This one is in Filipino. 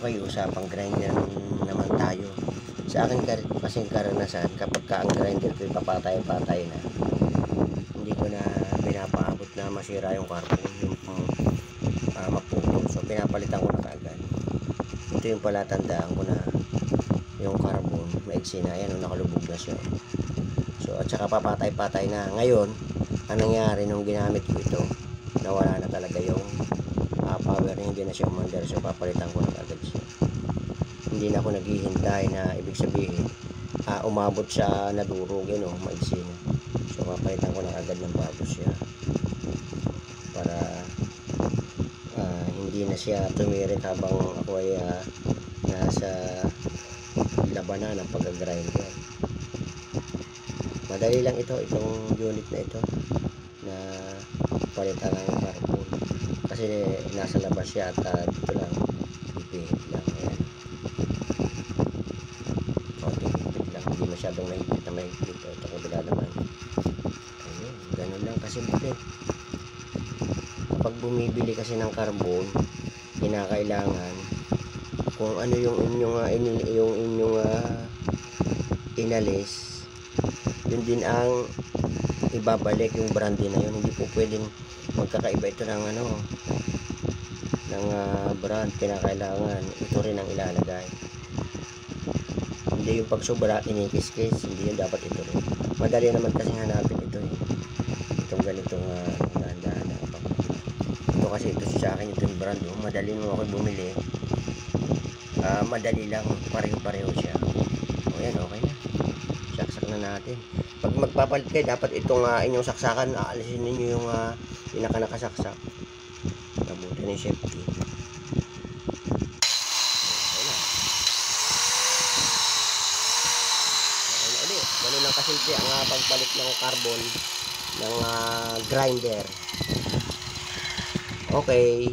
Okay, usapang grinder naman tayo. Sa akin kasing karanasan, kapag ka ang grinder ko papatay-patay na, hindi ko na pinapaabot na masira yung carbon, yung maputol. So pinapalitan ko na kaagad. Ito yung palatandaan ko na yung carbon maigsi na, yan, nakalubog na siya. So at saka papatay-patay na. Ngayon, ang nangyari nung ginamit ko ito, nawala na talaga yung power niya, hindi na siya umandar. So papalitan ko na agad siya, hindi na ako naghihintay na ibig sabihin umabot siya na durog, yun, maigsi na. So papalitan ko na agad ng bago siya para hindi na siya tumirik habang ako ay nasa labanan ng pag-grinder. Madali lang itong unit na ito na palitan lang yung carbon kasi nasa labas siya at dito lang ipihit lang. Ayan, konting ipihit lang, hindi masyadong mahigpit na mahigpit. Ito kabila naman, ayun, ganun lang kasimple. Kapag bumibili kasi ng carbon, kinakailangan kung ano yung inyong inalis, yun din ang ibabalik, yung brandy na yun. Hindi po pwedeng magkakaiba ito ng brand. Kinakailangan ito rin ang ilalagay, hindi yung pagsobra inikis-kis, hindi yun, dapat ito rin. Madali naman kasi hanapin ito itong ganitong dahan-dahan. Ito kasi ito sa akin, ito yung brand, madali mo ako bumili, madali lang, pareho-pareho siya. Ayan, okay na, saksak na natin. Pag magpapalit kayo, dapat itong inyong saksakan, aalisin ninyo yung pinaka-nakasaksak. Mabuti na yung safety. Okay na. Okay na ulit. Ganun lang kasimple ang pagpalit ng carbon ng grinder. Okay.